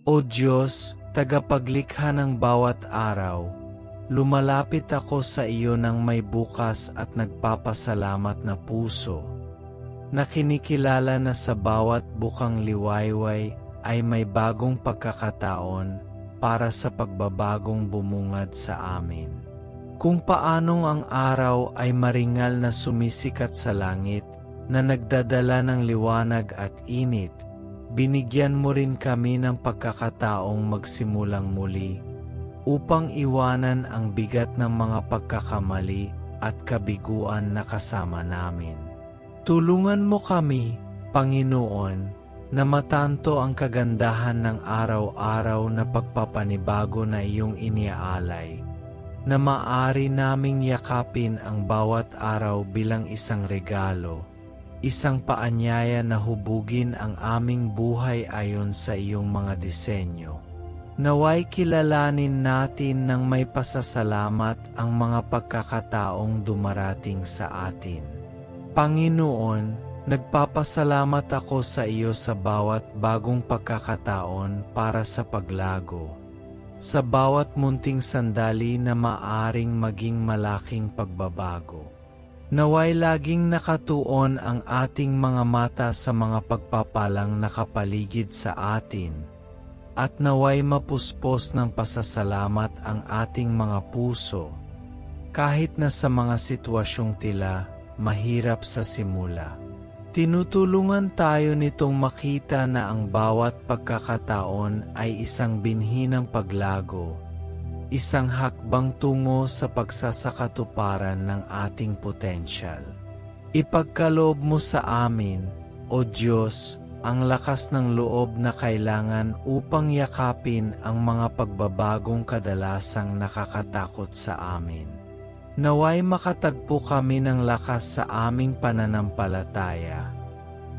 O Diyos, tagapaglikha ng bawat araw, lumalapit ako sa iyo ng may bukas at nagpapasalamat na puso, na kinikilala na sa bawat bukang liwayway ay may bagong pagkakataon para sa pagbabagong bumungad sa amin. Kung paanong ang araw ay maringal na sumisikat sa langit, na nagdadala ng liwanag at init, binigyan mo rin kami ng pagkakataong magsimulang muli, upang iwanan ang bigat ng mga pagkakamali at kabiguan na kasama namin. Tulungan mo kami, Panginoon, na matanto ang kagandahan ng araw-araw na pagpapanibago na iyong iniaalay, na maaari naming yakapin ang bawat araw bilang isang regalo, isang paanyaya na hubugin ang aming buhay ayon sa iyong mga disenyo. Naway kilalanin natin ng may pasasalamat ang mga pagkakataong dumarating sa atin. Panginoon, nagpapasalamat ako sa iyo sa bawat bagong pagkakataon para sa paglago, sa bawat munting sandali na maaring maging malaking pagbabago. Naway laging nakatuon ang ating mga mata sa mga pagpapalang nakapaligid sa atin, at naway mapuspos ng pasasalamat ang ating mga puso, kahit na sa mga sitwasyong tila mahirap sa simula. Tinutulungan tayo nitong makita na ang bawat pagkakataon ay isang binhi ng paglago, isang hakbang tungo sa pagsasakatuparan ng ating potensyal. Ipagkaloob mo sa amin, O Diyos, ang lakas ng loob na kailangan upang yakapin ang mga pagbabagong kadalasang nakakatakot sa amin. Naway makatagpo kami ng lakas sa aming pananampalataya.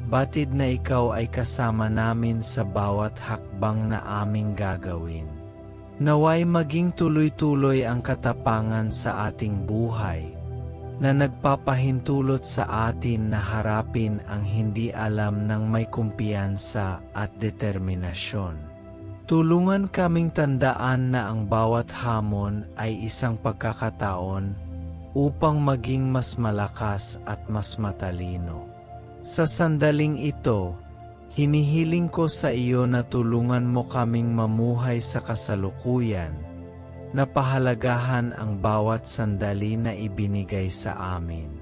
Batid na ikaw ay kasama namin sa bawat hakbang na aming gagawin. Naway maging tuloy-tuloy ang katapangan sa ating buhay, na nagpapahintulot sa atin na harapin ang hindi alam ng may kumpiyansa at determinasyon. Tulungan kaming tandaan na ang bawat hamon ay isang pagkakataon upang maging mas malakas at mas matalino. Sa sandaling ito, hinihiling ko sa iyo na tulungan mo kaming mamuhay sa kasalukuyan, na pahalagahan ang bawat sandali na ibinigay sa amin.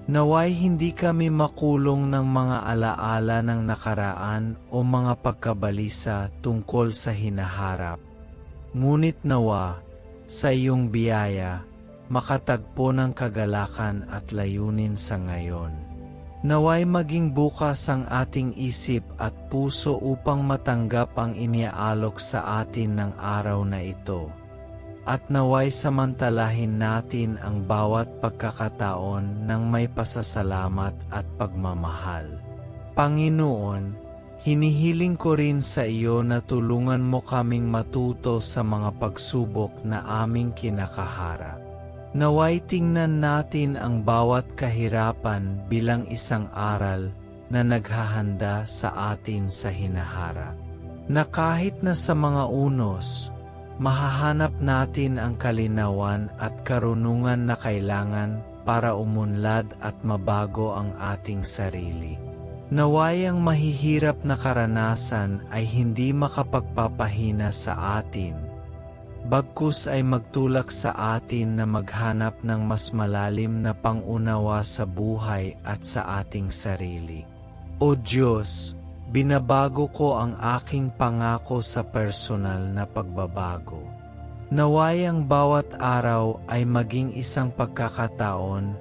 Naway hindi kami makulong ng mga alaala ng nakaraan o mga pagkabalisa tungkol sa hinaharap. Ngunit nawa, sa iyong biyaya, makatagpo ng kagalakan at layunin sa ngayon. Naway maging bukas ang ating isip at puso upang matanggap ang iniaalok sa atin ng araw na ito. At naway samantalahin natin ang bawat pagkakataon ng may pasasalamat at pagmamahal. Panginoon, hinihiling ko rin sa iyo na tulungan mo kaming matuto sa mga pagsubok na aming kinakaharap. Naway tingnan natin ang bawat kahirapan bilang isang aral na naghahanda sa atin sa hinaharap. Na kahit na sa mga unos, mahahanap natin ang kalinawan at karunungan na kailangan para umunlad at mabago ang ating sarili. Naway ang mahihirap na karanasan ay hindi makapagpapahina sa atin, bagkus ay magtulak sa atin na maghanap ng mas malalim na pangunawa sa buhay at sa ating sarili. O Diyos, binabago ko ang aking pangako sa personal na pagbabago. Naway ang bawat araw ay maging isang pagkakataon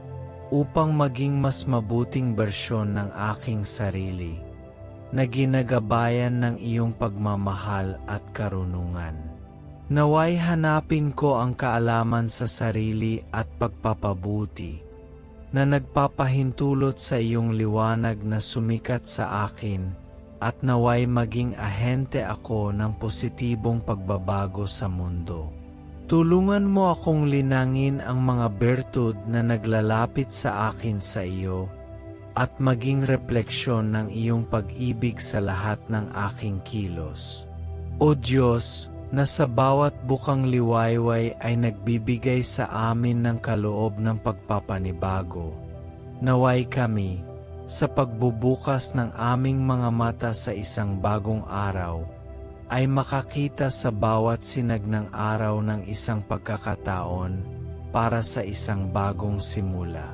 upang maging mas mabuting bersyon ng aking sarili, na ginagabayan ng iyong pagmamahal at karunungan. Naway hanapin ko ang kaalaman sa sarili at pagpapabuti, na nagpapahintulot sa iyong liwanag na sumikat sa akin, at naway maging ahente ako ng positibong pagbabago sa mundo. Tulungan mo akong linangin ang mga bertud na naglalapit sa akin sa iyo, at maging refleksyon ng iyong pag-ibig sa lahat ng aking kilos. O Diyos, na sa bawat bukang liwayway ay nagbibigay sa amin ng kaloob ng pagpapanibago. Naway kami, sa pagbubukas ng aming mga mata sa isang bagong araw, ay makakita sa bawat sinag ng araw ng isang pagkakataon para sa isang bagong simula.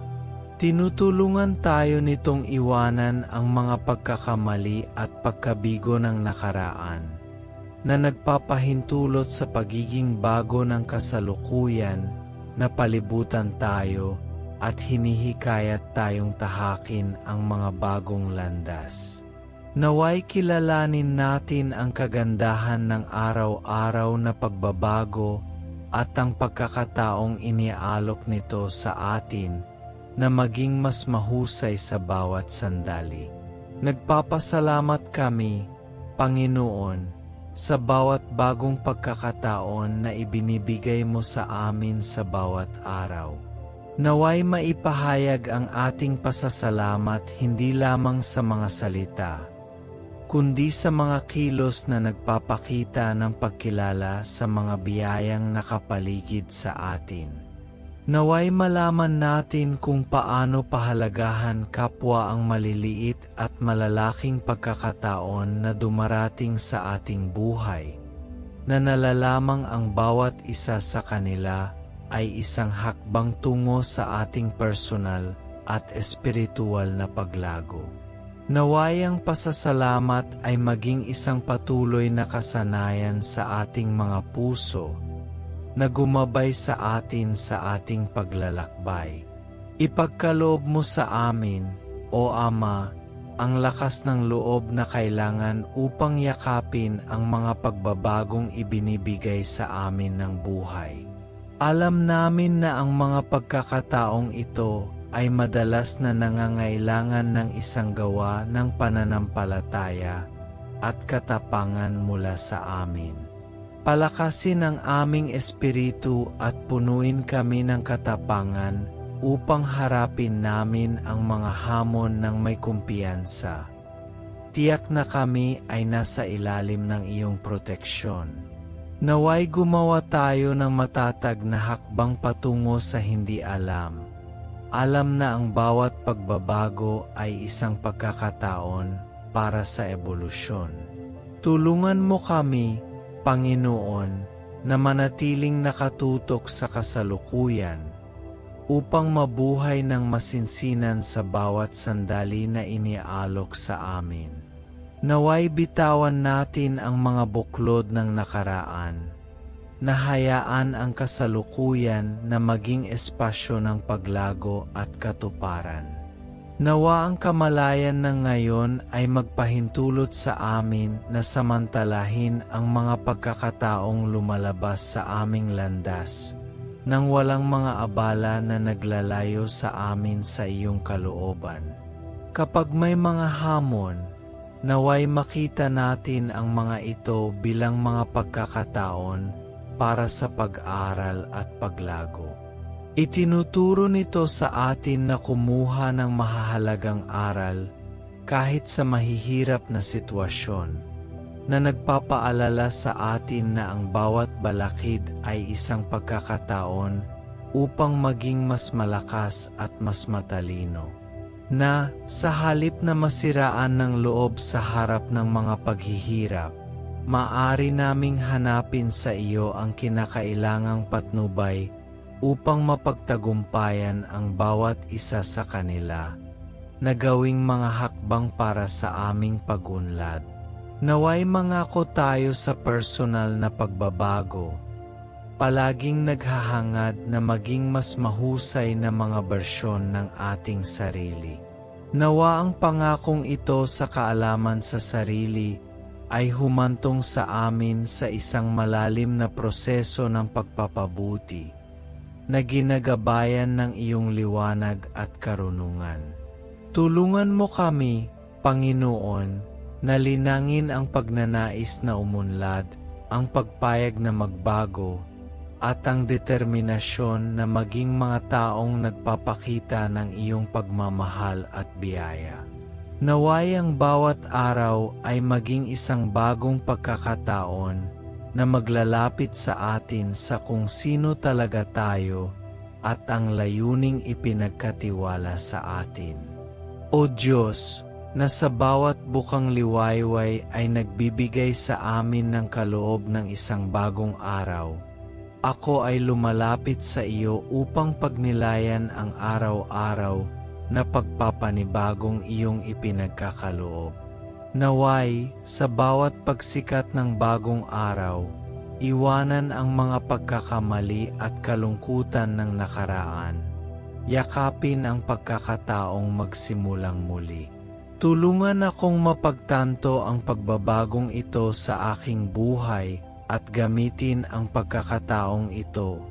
Tinutulungan tayo nitong iwanan ang mga pagkakamali at pagkabigo ng nakaraan, na nagpapahintulot sa pagiging bago ng kasalukuyan na palibutan tayo at hinihikayat tayong tahakin ang mga bagong landas. Naway kilalanin natin ang kagandahan ng araw-araw na pagbabago at ang pagkakataong iniaalok nito sa atin na maging mas mahusay sa bawat sandali. Nagpapasalamat kami, Panginoon, sa bawat bagong pagkakataon na ibinibigay mo sa amin sa bawat araw. Naway maipahayag ang ating pasasalamat hindi lamang sa mga salita, kundi sa mga kilos na nagpapakita ng pagkilala sa mga biyayang nakapaligid sa atin. Naway malaman natin kung paano pahalagahan kapwa ang maliliit at malalaking pagkakataon na dumarating sa ating buhay, na nalalamang ang bawat isa sa kanila ay isang hakbang tungo sa ating personal at espiritual na paglago. Naway ang pasasalamat ay maging isang patuloy na kasanayan sa ating mga puso, na gumabay sa atin sa ating paglalakbay. Ipagkaloob mo sa amin, O Ama, ang lakas ng loob na kailangan upang yakapin ang mga pagbabagong ibinibigay sa amin ng buhay. Alam namin na ang mga pagkakataong ito ay madalas na nangangailangan ng isang gawa ng pananampalataya at katapangan mula sa amin. Palakasin ang aming espiritu at punuin kami ng katapangan upang harapin namin ang mga hamon ng may kumpiyansa. Tiyak na kami ay nasa ilalim ng iyong proteksyon. Naway gumawa tayo ng matatag na hakbang patungo sa hindi alam. Alam na ang bawat pagbabago ay isang pagkakataon para sa ebolusyon. Tulungan mo kami, Panginoon, na manatiling nakatutok sa kasalukuyan upang mabuhay ng masinsinan sa bawat sandali na iniaalok sa amin. Naway bitawan natin ang mga buklod ng nakaraan, na hayaan ang kasalukuyan na maging espasyo ng paglago at katuparan. Nawa ang kamalayan ng ngayon ay magpahintulot sa amin na samantalahin ang mga pagkakataong lumalabas sa aming landas, nang walang mga abala na naglalayo sa amin sa iyong kalooban. Kapag may mga hamon, naway makita natin ang mga ito bilang mga pagkakataon para sa pag-aral at paglago. Itinuturo nito sa atin na kumuha ng mahahalagang aral kahit sa mahihirap na sitwasyon, na nagpapaalala sa atin na ang bawat balakid ay isang pagkakataon upang maging mas malakas at mas matalino. Na sa halip na masiraan ng loob sa harap ng mga paghihirap, maaari naming hanapin sa iyo ang kinakailangang patnubay upang mapagtagumpayan ang bawat isa sa kanila, na gawing mga hakbang para sa aming pag-unlad. Naway mangako tayo sa personal na pagbabago, palaging naghahangad na maging mas mahusay na mga bersyon ng ating sarili. Nawa ang pangakong ito sa kaalaman sa sarili ay humantong sa amin sa isang malalim na proseso ng pagpapabuti, na ginagabayan ng iyong liwanag at karunungan. Tulungan mo kami, Panginoon, na linangin ang pagnanais na umunlad, ang pagpayag na magbago, at ang determinasyon na maging mga taong nagpapakita ng iyong pagmamahal at biyaya. Naway ang bawat araw ay maging isang bagong pagkakataon na maglalapit sa atin sa kung sino talaga tayo at ang layuning ipinagkatiwala sa atin. O Diyos, na sa bawat bukang liwayway ay nagbibigay sa amin ng kaloob ng isang bagong araw, ako ay lumalapit sa iyo upang pagnilayan ang araw-araw na pagpapanibagong iyong ipinagkakaloob. Naway, sa bawat pagsikat ng bagong araw, iwanan ang mga pagkakamali at kalungkutan ng nakaraan. Yakapin ang pagkakataong magsimulang muli. Tulungan akong mapagtanto ang pagbabagong ito sa aking buhay at gamitin ang pagkakataong ito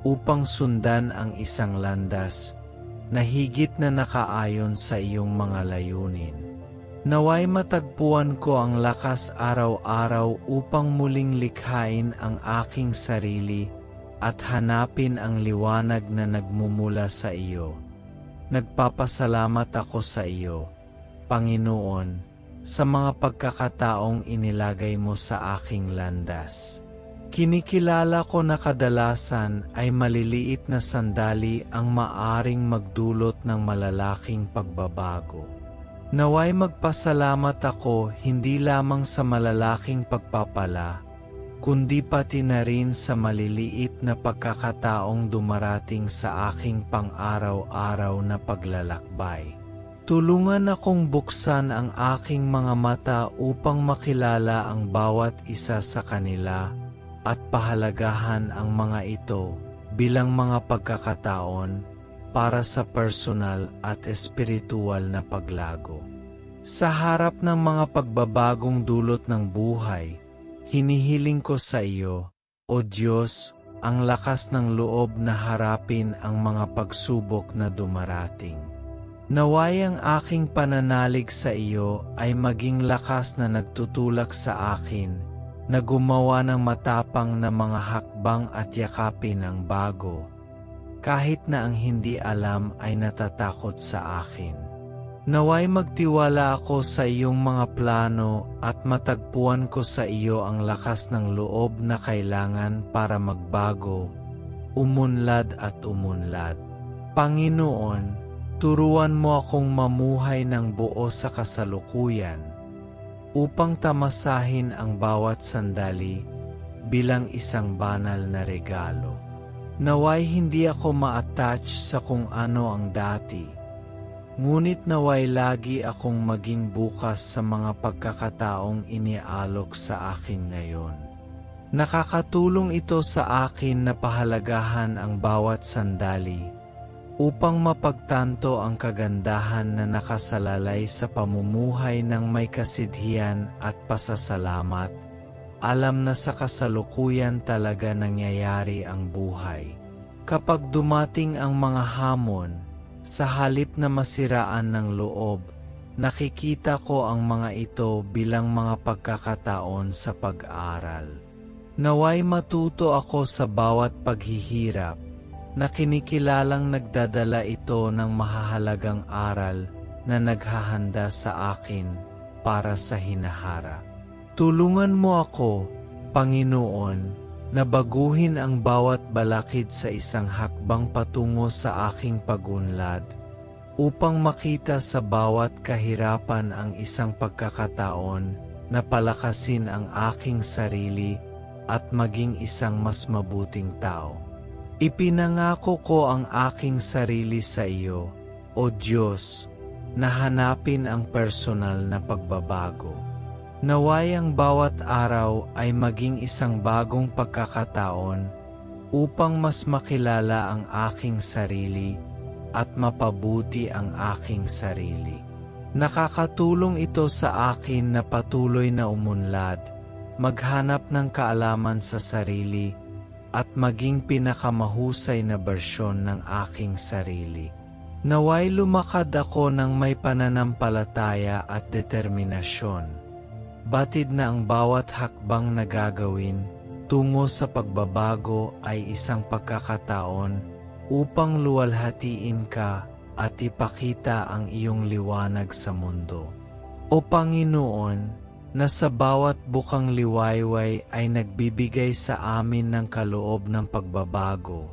upang sundan ang isang landas na higit na nakaayon sa iyong mga layunin. Naway matagpuan ko ang lakas araw-araw upang muling likhain ang aking sarili at hanapin ang liwanag na nagmumula sa iyo. Nagpapasalamat ako sa iyo, Panginoon, sa mga pagkakataong inilagay mo sa aking landas. Kinikilala ko na kadalasan ay maliliit na sandali ang maaring magdulot ng malalaking pagbabago. Naway magpasalamat ako hindi lamang sa malalaking pagpapala, kundi pati na rin sa maliliit na pagkakataong dumarating sa aking pang-araw-araw na paglalakbay. Tulungan akong buksan ang aking mga mata upang makilala ang bawat isa sa kanila at pahalagahan ang mga ito bilang mga pagkakataon para sa personal at espiritual na paglago. Sa harap ng mga pagbabagong dulot ng buhay, hinihiling ko sa iyo, O Diyos, ang lakas ng loob na harapin ang mga pagsubok na dumarating. Naway ang aking pananalig sa iyo ay maging lakas na nagtutulak sa akin na gumawa ng matapang na mga hakbang at yakapin ang bago, kahit na ang hindi alam ay natatakot sa akin. Naway magtiwala ako sa iyong mga plano at matagpuan ko sa iyo ang lakas ng loob na kailangan para magbago, umunlad at umunlad. Panginoon, turuan mo akong mamuhay ng buo sa kasalukuyan upang tamasahin ang bawat sandali bilang isang banal na regalo. Naway hindi ako ma-attach sa kung ano ang dati, ngunit naway lagi akong maging bukas sa mga pagkakataong iniaalok sa akin ngayon. Nakakatulong ito sa akin na pahalagahan ang bawat sandali upang mapagtanto ang kagandahan na nakasalalay sa pamumuhay ng may kasidhian at pasasalamat. Alam na sa kasalukuyan talaga nangyayari ang buhay. Kapag dumating ang mga hamon, sa halip na masiraan ng loob, nakikita ko ang mga ito bilang mga pagkakataon sa pag-aaral. Naway matuto ako sa bawat paghihirap, na kinikilalang nagdadala ito ng mahahalagang aral na naghahanda sa akin para sa hinaharap. Tulungan mo ako, Panginoon, na baguhin ang bawat balakid sa isang hakbang patungo sa aking pag-unlad, upang makita sa bawat kahirapan ang isang pagkakataon na palakasin ang aking sarili at maging isang mas mabuting tao. Ipinangako ko ang aking sarili sa iyo, O Diyos, na hanapin ang personal na pagbabago. Naway ang bawat araw ay maging isang bagong pagkakataon upang mas makilala ang aking sarili at mapabuti ang aking sarili. Nakakatulong ito sa akin na patuloy na umunlad, maghanap ng kaalaman sa sarili, at maging pinakamahusay na bersyon ng aking sarili. Naway lumakad ako ng may pananampalataya at determinasyon. Batid na ang bawat hakbang na gagawin tungo sa pagbabago ay isang pagkakataon upang luwalhatiin ka at ipakita ang iyong liwanag sa mundo. O Panginoon, na sa bawat bukang liwayway ay nagbibigay sa amin ng kaloob ng pagbabago.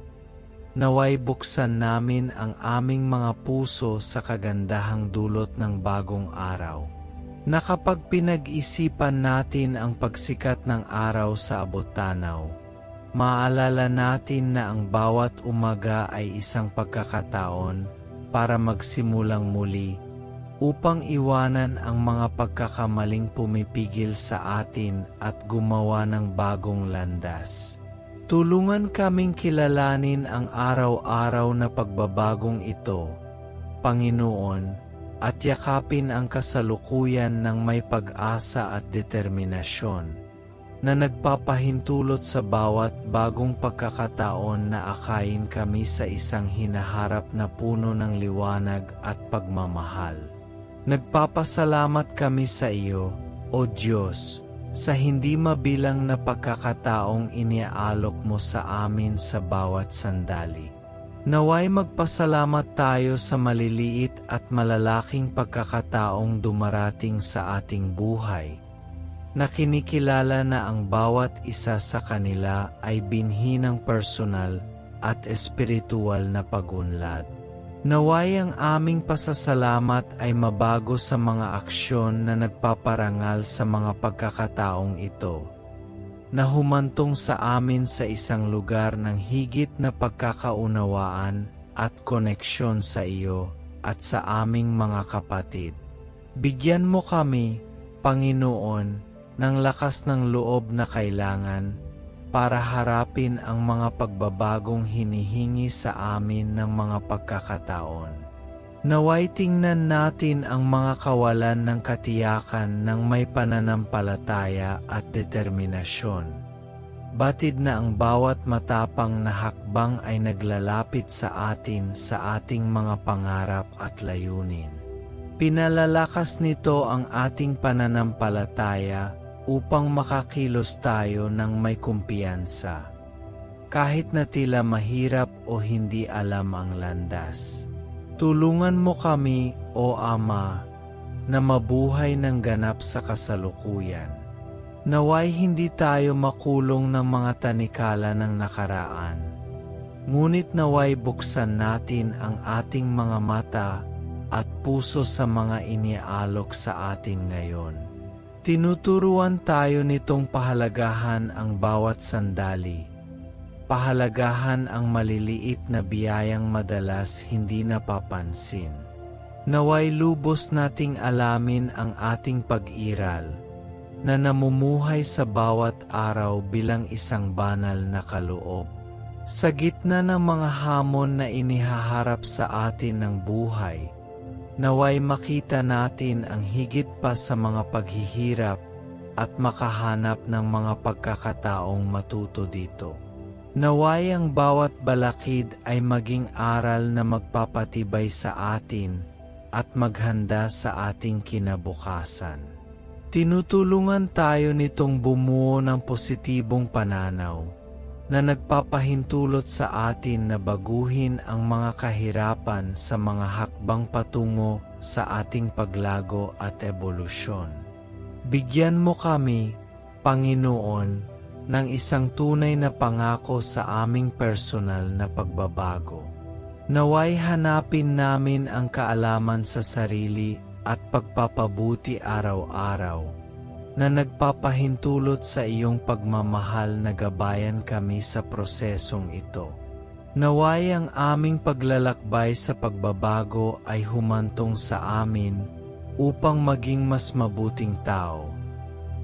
Naway buksan namin ang aming mga puso sa kagandahang dulot ng bagong araw. Na kapag pinag-isipan natin ang pagsikat ng araw sa abot-tanaw, maalala natin na ang bawat umaga ay isang pagkakataon para magsimulang muli, upang iwanan ang mga pagkakamaling pumipigil sa atin at gumawa ng bagong landas. Tulungan kaming kilalanin ang araw-araw na pagbabagong ito, Panginoon, at yakapin ang kasalukuyan ng may pag-asa at determinasyon, na nagpapahintulot sa bawat bagong pagkakataon na akayin kami sa isang hinaharap na puno ng liwanag at pagmamahal. Nagpapasalamat kami sa iyo, O Diyos, sa hindi mabilang na pagkakataong iniaalok mo sa amin sa bawat sandali. Naway magpasalamat tayo sa maliliit at malalaking pagkakataong dumarating sa ating buhay, na kinikilala na ang bawat isa sa kanila ay binhi ng personal at espiritual na pag-unlad. Naway ang aming pasasalamat ay mabago sa mga aksyon na nagpaparangal sa mga pagkakataong ito, na humantong sa amin sa isang lugar ng higit na pagkakaunawaan at koneksyon sa iyo at sa aming mga kapatid. Bigyan mo kami, Panginoon, ng lakas ng loob na kailangan para harapin ang mga pagbabagong hinihingi sa amin ng mga pagkakataon. Naway tingnan natin ang mga kawalan ng katiyakan ng may pananampalataya at determinasyon. Batid na ang bawat matapang na hakbang ay naglalapit sa atin sa ating mga pangarap at layunin. Pinalalakas nito ang ating pananampalataya upang makakilos tayo ng may kumpiyansa, kahit na tila mahirap o hindi alam ang landas. Tulungan mo kami, O Ama, na mabuhay ng ganap sa kasalukuyan. Naway hindi tayo makulong ng mga tanikala ng nakaraan, ngunit naway buksan natin ang ating mga mata at puso sa mga iniaalok sa atin ngayon. Tinuturuan tayo nitong pahalagahan ang bawat sandali, pahalagahan ang maliliit na biyayang madalas hindi napapansin. Naway lubos nating alamin ang ating pag-iral, na namumuhay sa bawat araw bilang isang banal na kaloob. Sa gitna ng mga hamon na inihaharap sa atin ng buhay, naway makita natin ang higit pa sa mga paghihirap at makahanap ng mga pagkakataong matuto dito. Naway ang bawat balakid ay maging aral na magpapatibay sa atin at maghanda sa ating kinabukasan. Tinutulungan tayo nitong bumuo ng positibong pananaw na nagpapahintulot sa atin na baguhin ang mga kahirapan sa mga hakbang patungo sa ating paglago at ebolusyon. Bigyan mo kami, Panginoon, ng isang tunay na pangako sa aming personal na pagbabago. Naway hanapin namin ang kaalaman sa sarili at pagpapabuti araw-araw, na nagpapahintulot sa iyong pagmamahal na gabayan kami sa prosesong ito. Naway ang aming paglalakbay sa pagbabago ay humantong sa amin upang maging mas mabuting tao,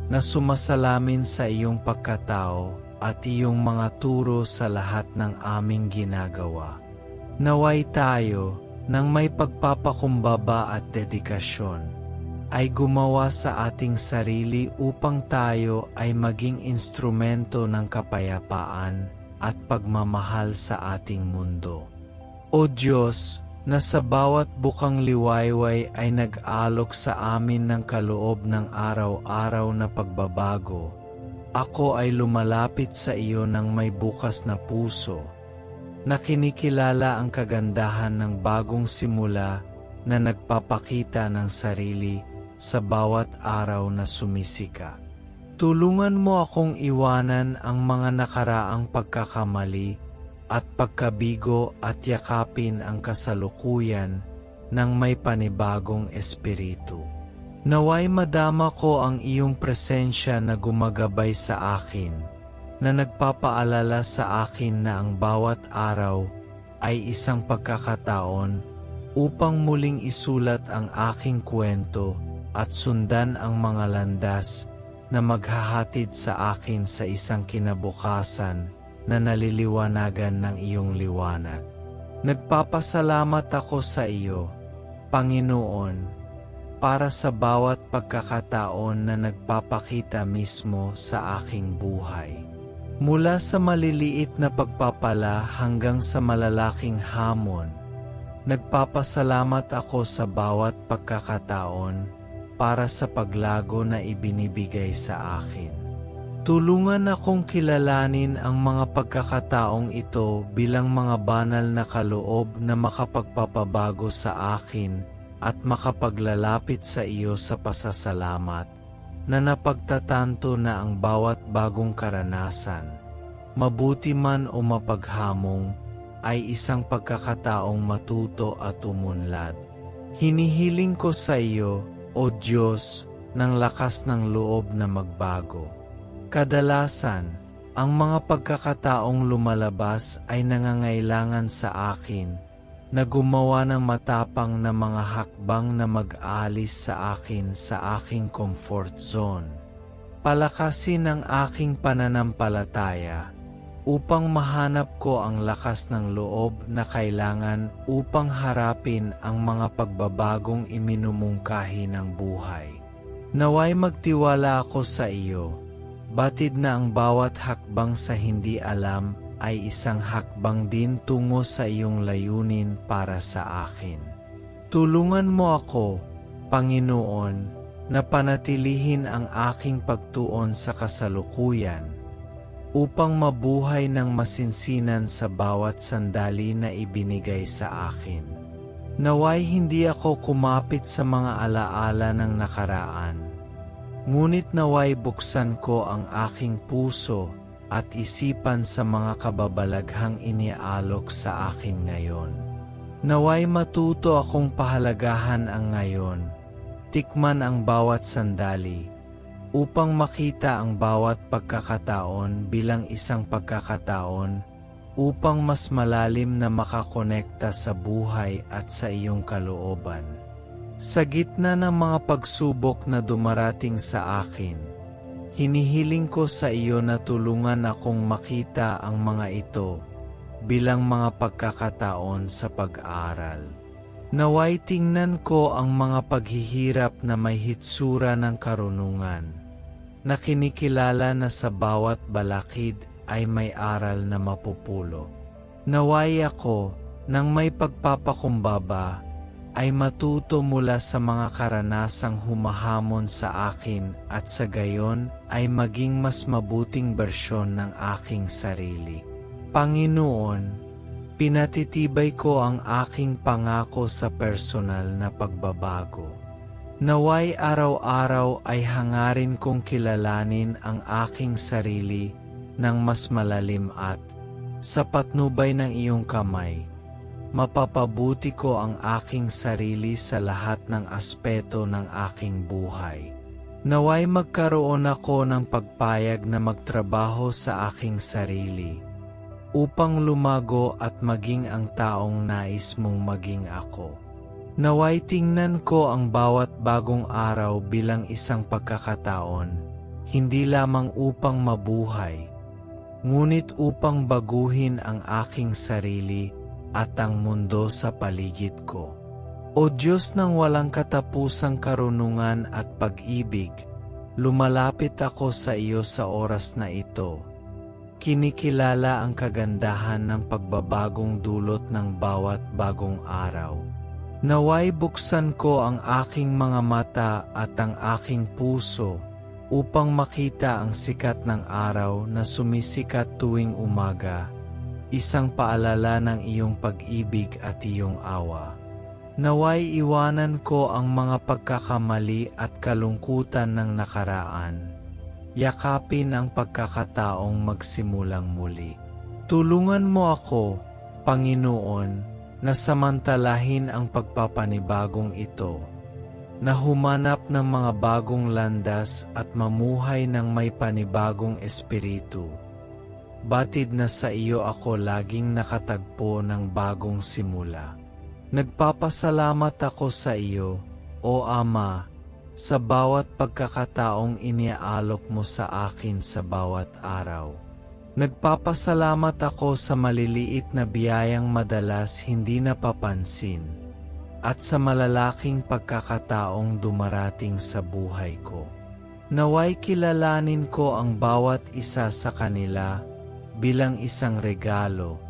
na sumasalamin sa iyong pagkatao at iyong mga turo sa lahat ng aming ginagawa. Naway tayo, nang may pagpapakumbaba at dedikasyon, ay gumawa sa ating sarili upang tayo ay maging instrumento ng kapayapaan at pagmamahal sa ating mundo. O Diyos, na sa bawat bukang liwayway ay nag-alok sa amin ng kaloob ng araw-araw na pagbabago, ako ay lumalapit sa iyo ng may bukas na puso, na kinikilala ang kagandahan ng bagong simula na nagpapakita ng sarili sa bawat araw na sumisika. Tulungan mo akong iwanan ang mga nakaraang pagkakamali at pagkabigo at yakapin ang kasalukuyan ng may panibagong espiritu. Naway madama ko ang iyong presensya na gumagabay sa akin, na nagpapaalala sa akin na ang bawat araw ay isang pagkakataon upang muling isulat ang aking kwento at sundan ang mga landas na maghahatid sa akin sa isang kinabukasan na naliliwanagan ng iyong liwanag. Nagpapasalamat ako sa iyo, Panginoon, para sa bawat pagkakataon na nagpapakita mismo sa aking buhay. Mula sa maliliit na pagpapala hanggang sa malalaking hamon, nagpapasalamat ako sa bawat pagkakataon para sa paglago na ibinibigay sa akin. Tulungan akong kilalanin ang mga pagkakataong ito bilang mga banal na kaloob na makapagpapabago sa akin at makapaglalapit sa iyo sa pasasalamat, na napagtatanto na ang bawat bagong karanasan, mabuti man o mapaghamong, ay isang pagkakataong matuto at umunlad. Hinihiling ko sa iyo, O Diyos, ng lakas ng loob na magbago. Kadalasan, ang mga pagkakataong lumalabas ay nangangailangan sa akin na gumawa ng matapang na mga hakbang na mag-aalis sa akin sa aking comfort zone. Palakasin ang aking pananampalataya upang mahanap ko ang lakas ng loob na kailangan upang harapin ang mga pagbabagong iminumungkahi ng buhay. Naway magtiwala ako sa iyo, batid na ang bawat hakbang sa hindi alam ay isang hakbang din tungo sa iyong layunin para sa akin. Tulungan mo ako, Panginoon, na panatilihin ang aking pagtuon sa kasalukuyan, upang mabuhay ng masinsinan sa bawat sandali na ibinigay sa akin. Naway hindi ako kumapit sa mga alaala ng nakaraan, ngunit naway buksan ko ang aking puso at isipan sa mga kababalaghang iniaalok sa akin ngayon. Naway matuto akong pahalagahan ang ngayon, tikman ang bawat sandali, upang makita ang bawat pagkakataon bilang isang pagkakataon upang mas malalim na makakonekta sa buhay at sa iyong kalooban. Sa gitna ng mga pagsubok na dumarating sa akin, hinihiling ko sa iyo na tulungan akong makita ang mga ito bilang mga pagkakataon sa pag-aaral. Naway tingnan ko ang mga paghihirap na may hitsura ng karunungan, na kinikilala na sa bawat balakid ay may aral na mapupulo. Naway ako, nang may pagpapakumbaba, ay matuto mula sa mga karanasang humahamon sa akin at sa gayon ay maging mas mabuting bersyon ng aking sarili. Panginoon, pinatitibay ko ang aking pangako sa personal na pagbabago. Naway araw-araw ay hangarin kong kilalanin ang aking sarili ng mas malalim at, sa patnubay ng iyong kamay, mapapabuti ko ang aking sarili sa lahat ng aspeto ng aking buhay. Naway magkaroon ako ng pagpayag na magtrabaho sa aking sarili, upang lumago at maging ang taong nais mong maging ako. Naway tingnan ko ang bawat bagong araw bilang isang pagkakataon, hindi lamang upang mabuhay, ngunit upang baguhin ang aking sarili at ang mundo sa paligid ko. O Diyos ng walang katapusang karunungan at pag-ibig, lumalapit ako sa iyo sa oras na ito. Kinikilala ang kagandahan ng pagbabagong dulot ng bawat bagong araw. Naway buksan ko ang aking mga mata at ang aking puso upang makita ang sikat ng araw na sumisikat tuwing umaga, isang paalala ng iyong pag-ibig at iyong awa. Naway iwanan ko ang mga pagkakamali at kalungkutan ng nakaraan. Yakapin ang pagkakataong magsimulang muli. Tulungan mo ako, Panginoon, na samantalahin ang pagpapanibagong ito, na humanap ng mga bagong landas at mamuhay ng may panibagong espiritu. Batid na sa iyo ako laging nakatagpo ng bagong simula. Nagpapasalamat ako sa iyo, O Ama, sa bawat pagkakataong iniaalok mo sa akin sa bawat araw. Nagpapasalamat ako sa maliliit na biyayang madalas hindi napapansin, at sa malalaking pagkakataong dumarating sa buhay ko. Naway kilalanin ko ang bawat isa sa kanila bilang isang regalo,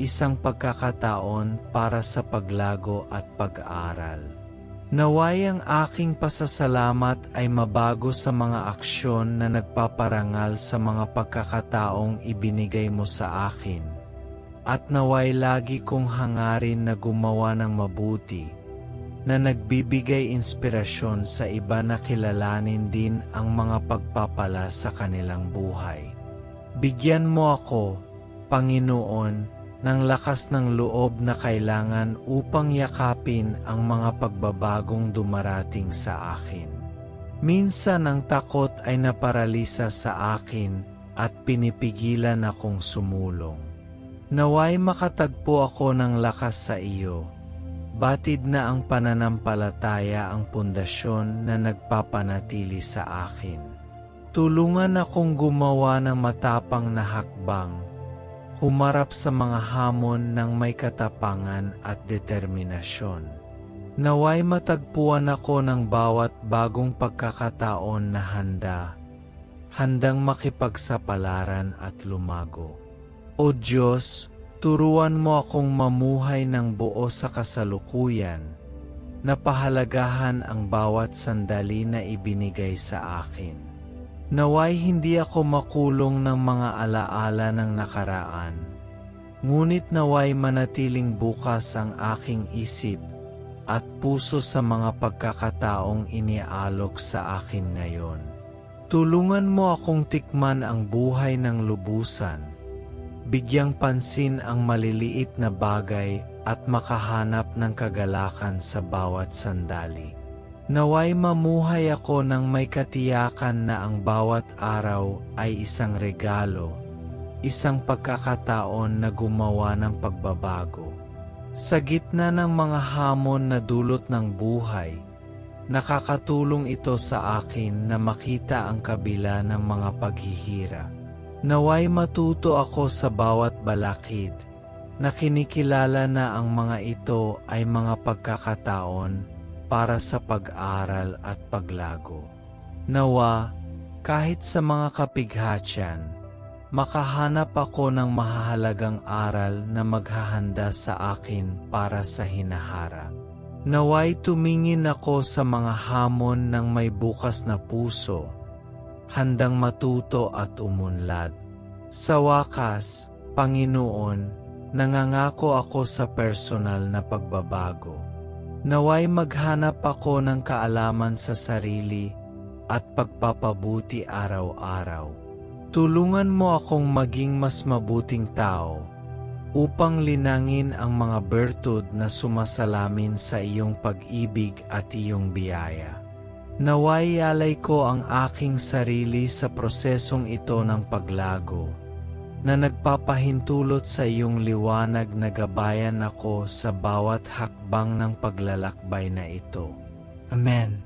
isang pagkakataon para sa paglago at pag-aaral. Naway ang aking pasasalamat ay mabago sa mga aksyon na nagpaparangal sa mga pagkakataong ibinigay mo sa akin. At naway lagi kong hangarin na gumawa ng mabuti, na nagbibigay inspirasyon sa iba na kilalanin din ang mga pagpapala sa kanilang buhay. Bigyan mo ako, Panginoon, ng lakas ng loob na kailangan upang yakapin ang mga pagbabagong dumarating sa akin. Minsan ang takot ay naparalisa sa akin at pinipigilan akong sumulong. Naway makatagpo ako ng lakas sa iyo. Batid na ang pananampalataya ang pundasyon na nagpapanatili sa akin. Tulungan akong gumawa ng matapang na hakbang, humarap sa mga hamon ng may katapangan at determinasyon. Naway matagpuan ako ng bawat bagong pagkakataon na handang makipagsapalaran at lumago. O Diyos, turuan mo akong mamuhay ng buo sa kasalukuyan, na pahalagahan ang bawat sandali na ibinigay sa akin. Naway hindi ako makulong ng mga alaala ng nakaraan, ngunit naway manatiling bukas ang aking isip at puso sa mga pagkakataong iniaalok sa akin ngayon. Tulungan mo akong tikman ang buhay ng lubusan, bigyang pansin ang maliliit na bagay at makahanap ng kagalakan sa bawat sandali. Naway mamuhay ako ng may katiyakan na ang bawat araw ay isang regalo, isang pagkakataon na gumawa ng pagbabago. Sa gitna ng mga hamon na dulot ng buhay, nakakatulong ito sa akin na makita ang kabila ng mga paghihirap. Naway matuto ako sa bawat balakid, na kinikilala na ang mga ito ay mga pagkakataon para sa pag-aral at paglago. Nawa, kahit sa mga kapighatyan, makahanap ako ng mahahalagang aral na maghahanda sa akin para sa hinaharap. Naway tumingin ako sa mga hamon ng may bukas na puso, handang matuto at umunlad. Sa wakas, Panginoon, nangangako ako sa personal na pagbabago. Naway maghanap ako ng kaalaman sa sarili at pagpapabuti araw-araw. Tulungan mo akong maging mas mabuting tao upang linangin ang mga bertud na sumasalamin sa iyong pag-ibig at iyong biyaya. Naway alay ko ang aking sarili sa prosesong ito ng paglago, na nagpapahintulot sa iyong liwanag na gabayan ako sa bawat hakbang ng paglalakbay na ito. Amen.